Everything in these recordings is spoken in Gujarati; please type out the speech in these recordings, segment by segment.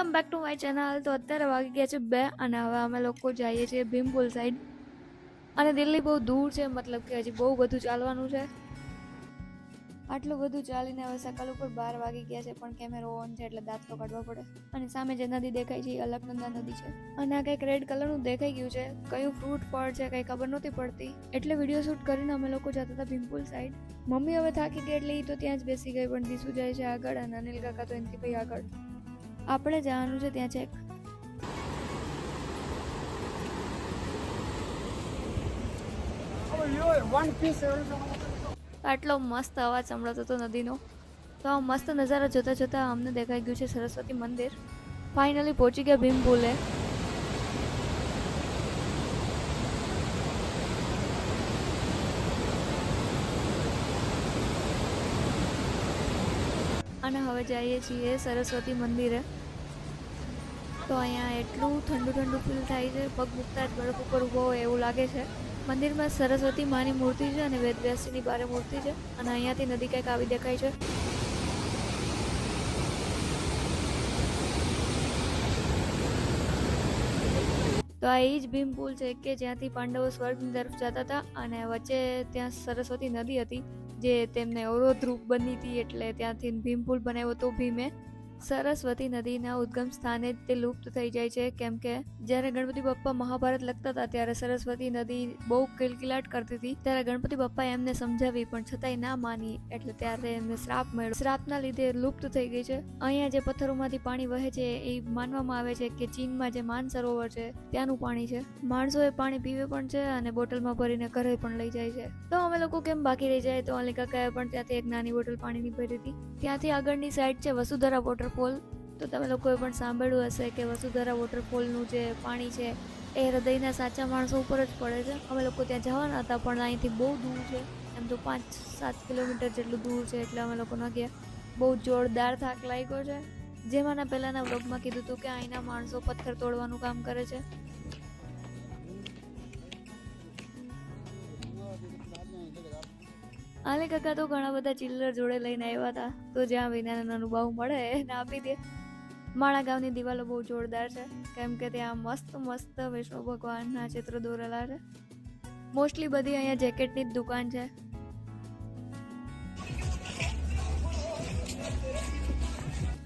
Welcome back to my channel. તો અત્યારે વાગી ગયા છે 2 અને હવે અમે લોકો જઈએ છીએ ભીમપુલ સાઈડ. અને દિલ્હી બહુ દૂર છે, મતલબ કે હજી બહુ બધું ચાલવાનું છે. આટલું બધું ચાલીને હવે સકાલ ઉપર 12 વાગી ગયા છે, પણ કેમેરો ઓન છે એટલે દાંત તો કાઢવા પડે. અને સામે જે નદી દેખાય છે એ અલકનંદા નદી છે. અને આ કંઈક રેડ કલરનું દેખાઈ ગયું છે, કયું ફ્રૂટ ફળ છે કંઈ ખબર નહોતી પડતી, એટલે વિડીયો શૂટ કરીને અમે લોકો જતા હતા ભીમપુલ સાઈડ. મમ્મી હવે થાકી ગઈ એટલે એ તો ત્યાં જ બેસી ગઈ, પણ દીસુ જાય છે આગળ અને અનિલ કાકા તો એનથી ભાઈ આગળ. આપણે જવાનું છે ત્યાં ચેક. આટલો મસ્ત અવાજ સંભળાતો હતો નદીનો. તો આ મસ્ત નજારો જોતા જોતા અમને દેખાઈ ગયું છે સરસ્વતી મંદિર. ફાઇનલી પહોંચી ગયા ભીમપુલે. અને હવે જઈએ છીએ સરસ્વતી મંદિરે. તો અહીંયા એટલું ઠંડુ ઠંડુ ફીલ થાય છે, પગ મૂકતા જ બરફ ઉપર ઊભો હોય એવું લાગે છે. મંદિરમાં સરસ્વતી માની મૂર્તિ છે અને વેદવ્યાસજીની બારે મૂર્તિ છે. અને અહીંયાથી નદી કંઈક આવી દેખાય છે. તો આ એ જ ભીમપુલ છે કે જ્યાંથી પાંડવો સ્વર્ગની તરફ જતા હતા અને વચ્ચે ત્યાં સરસ્વતી નદી હતી જે તેમને અવરોધરૂપ બની હતી, એટલે ત્યાંથી ભીમપુલ બનાવ્યો તો ભીમે. સરસ્વતી નદીના ઉદ્ગમ સ્થાને તે લુપ્ત થઈ જાય છે, કેમ કે જ્યારે ગણપતિ બાપ્પા મહાભારત લખતા હતા ત્યારે સરસ્વતી નદી બહુ કિલકિલાટ કરતી હતી. ત્યારે ગણપતિ બાપ્પાએ એમને સમજાવી પણ છતાંય ના માની, એટલે ત્યારે એમને શ્રાપ મળ્યો. શ્રાપના લીધે લુપ્ત થઈ ગઈ છે. અહીંયા જે પથ્થરોમાંથી પાણી વહે છે એ માનવામાં આવે છે કે ચીનમાં જે માન સરોવર છે ત્યાંનું પાણી છે. માણસો એ પાણી પીવે પણ છે અને બોટલમાં ભરીને ઘરે પણ લઈ જાય છે. તો અમે લોકો કેમ બાકી રહી જાય, તો અલી કાકાએ પણ ત્યાંથી એક નાની બોટલ પાણીની ભરી હતી. ત્યાંથી આગળની સાઈડ છે વસુધરા વોટરફોલ. તો તમે લોકોએ પણ સાંભળ્યું હશે કે વસુધરા વોટરફોલનું જે પાણી છે એ હૃદયના સાચા માણસો ઉપર જ પડે છે. અમે લોકો ત્યાં જવાના હતા પણ અહીંથી બહુ દૂર છે, એમ તો 5-7 કિલોમીટર જેટલું દૂર છે, એટલે અમે લોકો ન ગયા. બહુ જોરદાર થાક લાગ્યો છે. જેમાંના પહેલાના વ્લોગમાં કીધું હતું કે અહીંના માણસો પથ્થર તોડવાનું કામ કરે છે. આલે કાકા તો ઘણા બધા ચિલ્લર જોડે લઈને આવ્યા હતા, તો જ્યાં વિનાનો અનુભવ મળે એને આપી દે. માણા ગામની દિવાલો બહુ જોરદાર છે, કેમ કે ત્યાં મસ્ત મસ્ત વિષ્ણુ ભગવાનના ચિત્ર દોરેલા છે. મોસ્ટલી બધી અહીંયા જેકેટની જ દુકાન છે.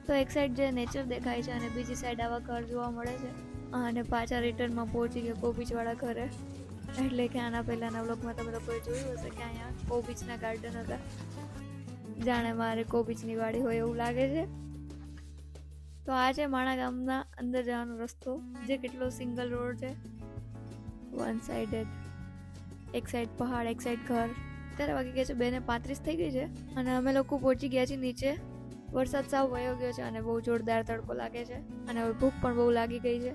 તો એક સાઈડ જે નેચર દેખાય છે અને બીજી સાઈડ આવા ઘર જોવા મળે છે. અને પાછા રિટર્નમાં પહોંચી ગયા કોબીજવાળા ઘરે. એટલે કે આના પહેલાના વ્લોગમાં તમે લોકોએ જોયું હશે કે અહીંયા કોબીજના ગાર્ડન હતા. જાણે મારે કોબીજની વાડી હોય એવું લાગે છે. તો આ છે માણા ગામના અંદર જવાનો રસ્તો, જે કેટલો સિંગલ રોડ છે. વન સાઇડેડ, એક સાઈડ પહાડ એક સાઈડ ઘર. અત્યારે વાગી ગયા છે 2:35 થઈ ગઈ છે અને અમે લોકો પહોંચી ગયા છીએ નીચે. વરસાદ સાવ વયો ગયો છે અને બહુ જોરદાર તડકો લાગે છે અને હવે ભૂખ પણ બહુ લાગી ગઈ છે.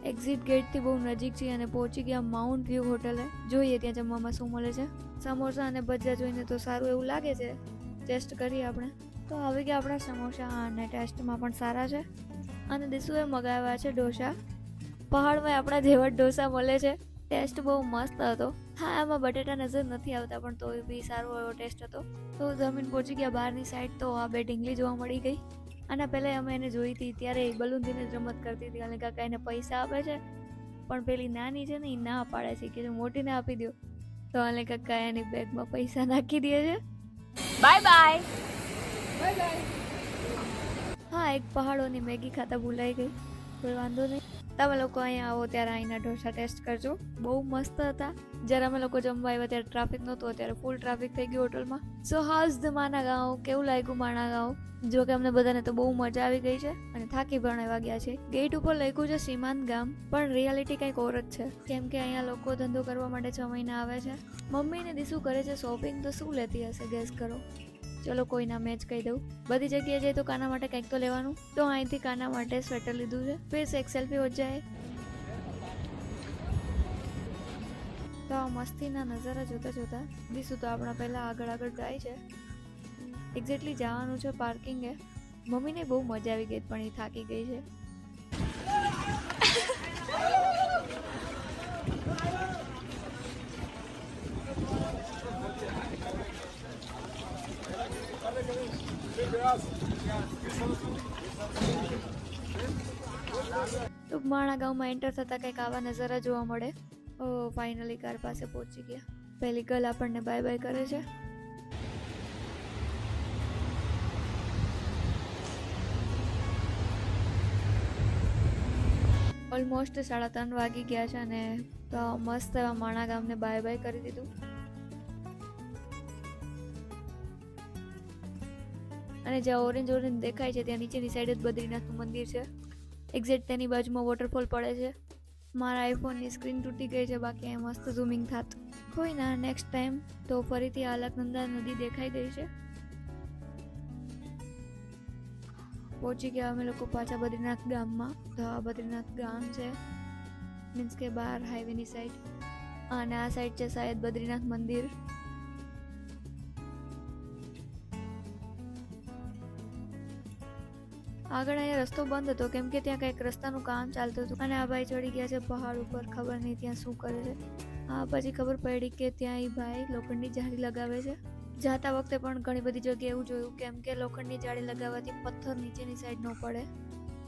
એક્ઝિટ ગેટથી બહુ નજીક છીએ અને પહોંચી ગયા માઉન્ટ વ્યૂ હોટલે. જોઈએ ત્યાં જમવામાં શું મળે છે. સમોસા અને ભજીયા જોઈને તો સારું એવું લાગે છે, ટેસ્ટ કરીએ આપણે. તો આવી ગયા આપણા સમોસા અને ટેસ્ટમાં પણ સારા છે. અને દીસુએ મગાવ્યા છે ઢોસા. પહાડમાં આપણા જેવા ઢોસા મળે છે. ટેસ્ટ બહુ મસ્ત હતો. હા, આમાં બટેટા નજર નથી આવતા પણ તો બી સારો એવો ટેસ્ટ હતો. તો જમીન પહોંચી ગયા બહારની સાઈડ. તો આ બે ઢીંગલી જોવા મળી ગઈ. આના પહેલાં અમે એને જોઈ હતી ત્યારે બલૂનથીને જ રમત કરતી હતી. અને કાકા એને પૈસા આપે છે પણ પેલી નાની છે ને એ ના પાડે છે કે મોટીને આપી દો. તો અને કાકા એની બેગમાં પૈસા નાખી દે છે. Bye bye bye bye. હા, એક પહાડોની મેગી ખાતા ભૂલાઈ ગઈ, કોઈ વાંધો નહીં. તમે લોકો અહીંયા આવો ત્યારે અહીંના ઢોસા ટેસ્ટ કરજો, બહુ મસ્ત હતા. જ્યારે અમે લોકો જમવા આવ્યા ત્યારે ટ્રાફિક નહોતું, અત્યારે ફૂલ ટ્રાફિક થઈ ગયું હોટલમાં. સો હાઉસ ધ માના ગાંવ, કેવું લાગ્યું માણા ગાંવ? જો કે અમને બધાને તો બહુ મજા આવી ગઈ છે અને થાકી પણ આવ્યા ગયા છે. ગેટ ઉપર લખ્યું છે સીમાંત ગામ, પણ રિયાલિટી કંઈક ઓર જ છે, કેમ કે અહીંયા લોકો ધંધો કરવા માટે 6 મહિના આવે છે. મમ્મીને દીસું કરે છે શોપિંગ, તો શું લેતી હશે ગેસ કરો. ચલો કોઈના મેચ કહી દઉં. બધી જગ્યાએ જઈએ તો કાના માટે કંઈક તો લેવાનું. તો અહીંથી કાના માટે સ્વેટર લીધું છે. ફિર એક સેલ્ફી હો જાય. તો આ મસ્તીના નજારા જોતા જોતા દીસું તો આપણા પહેલાં આગળ જાય છે. એક્ઝેક્ટલી જવાનું છે પાર્કિંગે. મમ્મીને બહુ મજા આવી ગઈ પણ એ થાકી ગઈ છે. તો માણા ગામમાં એન્ટર થતાં કંઈક આવા નજારા જોવા મળે. ફાઇનલી કાર પાસે પહોંચી ગયા. પહેલી ગર્લ આપણને બાય બાય કરે છે. ઓલમોસ્ટ 3:30 વાગી ગયા છે અને મસ્ત એવા માણા ગામને બાય બાય કરી દીધું. અને જ્યાં ઓરેન્જ ઓરેન્જ દેખાય છે ત્યાં નીચેની સાઈડ જ બદ્રીનાથનું મંદિર છે. એક્ઝેક્ટ તેની બાજુમાં વોટરફોલ પડે છે. મારા આઈફોનની સ્ક્રીન તૂટી ગઈ છે, બાકી અહીં મસ્ત ઝૂમિંગ થાત. કોઈ ના, નેક્સ્ટ ટાઈમ. તો ફરીથી અલકનંદા નદી દેખાઈ ગઈ છે. પહોંચી ગયા અમે લોકો પાછા બદ્રીનાથ ગામમાં. તો આ બદ્રીનાથ ગામ છે, મીન્સ કે બહાર હાઈવેની સાઈડ. અને આ સાઈડ છે શાયદ બદ્રીનાથ મંદિર. આગળ અહીંયા રસ્તો બંધ હતો કેમ કે ત્યાં કંઈક રસ્તાનું કામ ચાલતું હતું. અને આ ભાઈ ચડી ગયા છે પહાડ ઉપર, ખબર નહીં ત્યાં શું કરે છે. પછી ખબર પડી કે ત્યાં એ ભાઈ લોખંડની જાળી લગાવે છે. જાતા વખતે પણ ઘણી બધી જગ્યાએ એવું જોયું કેમ કે લોખંડની જાળી લગાવવાથી પથ્થર નીચેની સાઈડ ન પડે.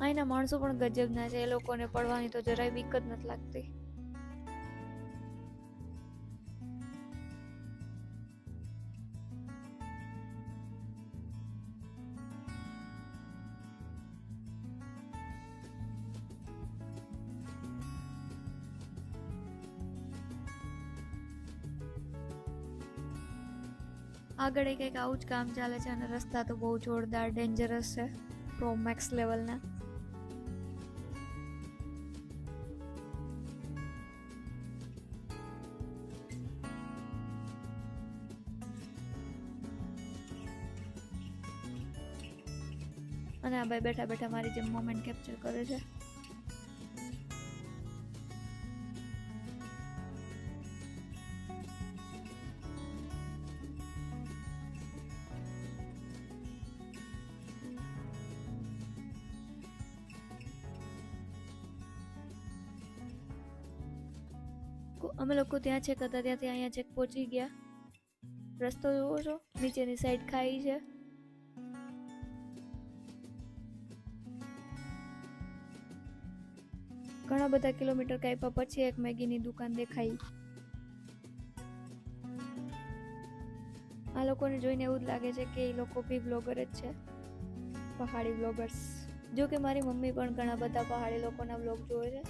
અહીંના માણસો પણ ગજબના છે, એ લોકોને પડવાની તો જરાય બીક જ નથી લાગતી. આગળ કંઈક આવું જ કામ ચાલે છે અને રસ્તા તો બહુ જોરદાર ડેન્જરસ છે, પ્રો મેક્સ લેવલના. અને આ ભાઈ બેઠા બેઠા મારી જેમ મોમેન્ટ કેપ્ચર કરે છે. અમે લોકો ત્યાં છેક હતા, ત્યાંથી અહીંયા છેક પહોંચી ગયા. રસ્તો જોવો છો, નીચેની સાઈડ ખાઈ છે. ઘણા બધા કિલોમીટર કાપ્યા પછી એક મેગીની દુકાન દેખાઈ. આ લોકોને જોઈને એવું જ લાગે છે કે એ લોકો બી બ્લોગર જ છે, પહાડી બ્લોગર્સ. જો કે મારી મમ્મી પણ ઘણા બધા પહાડી લોકોના બ્લોગ જોવે છે.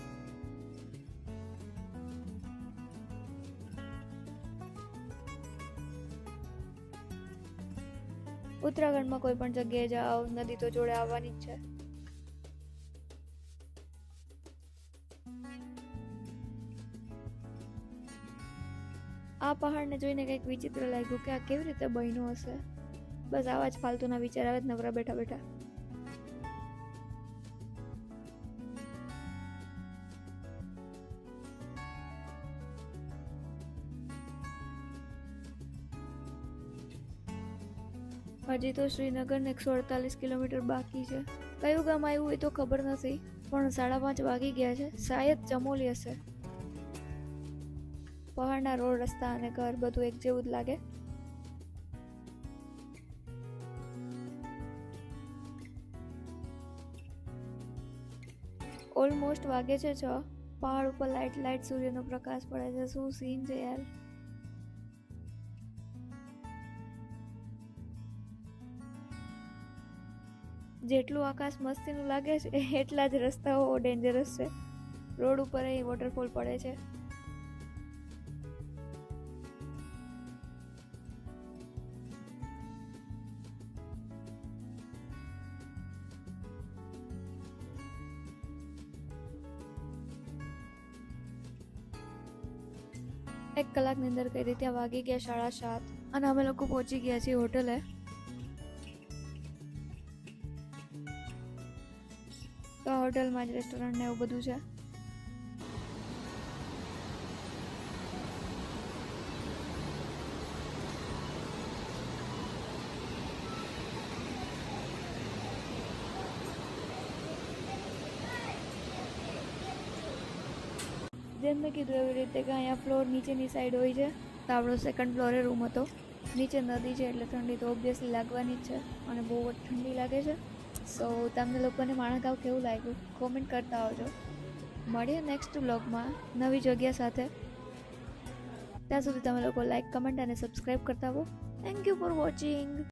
ઉત્તરાખંડમાં કોઈ પણ જગ્યાએ જાઓ, નદી તો જોડે આવવાની જ છે. આ પહાડને જોઈને કંઈક વિચિત્ર લાગ્યું કે આ કેવી રીતે બન્યું હશે. બસ આવા જ ફાલતુના વિચાર આવે જ નવરા બેઠા બેઠા. હજી તો શ્રીનગરને 148 કિલોમીટર બાકી છે. કયું ગામ આવ્યું એ તો ખબર નથી, પણ 5:30 વાગી ગયા છે. શાયદ ચમોલી હશે. પહાડના રોડ, રસ્તા અને ઘર બધું એક જેવું જ લાગે. ઓલમોસ્ટ વાગે છે 6. પહાડ ઉપર લાઇટ સૂર્યનો પ્રકાશ પડે છે. શું સીન છે યાર. જેટલું આકાશ મસ્તીનું લાગે છે એટલા જ રસ્તાઓ ડેન્જરસ છે. રોડ ઉપર અહીં વોટરફોલ પડે છે. એક કલાકની અંદર કઈ રીતે વાગી ગયા 7:30 અને અમે લોકો પહોંચી ગયા છીએ હોટલે. તો હોટલમાં જ રેસ્ટોરન્ટ ને એવું બધું છે. જેમ મેં કીધું એવી રીતે કે અહીંયા ફ્લોર નીચેની સાઈડ હોય છે. તો આપણો સેકન્ડ ફ્લોરે રૂમ હતો. નીચે નદી છે એટલે ઠંડી તો ઓબ્વિયસલી લાગવાની જ છે અને બહુ જ ઠંડી લાગે છે. સો તમને લોકોને માણગાંવ કેવું લાગ્યું કોમેન્ટ કરતા આવજો. મળીએ નેક્સ્ટ વ્લોગમાં નવી જગ્યા સાથે. ત્યાં સુધી તમે લોકો લાઈક, કમેન્ટ અને સબસ્ક્રાઈબ કરતા આવો. Thank you for watching.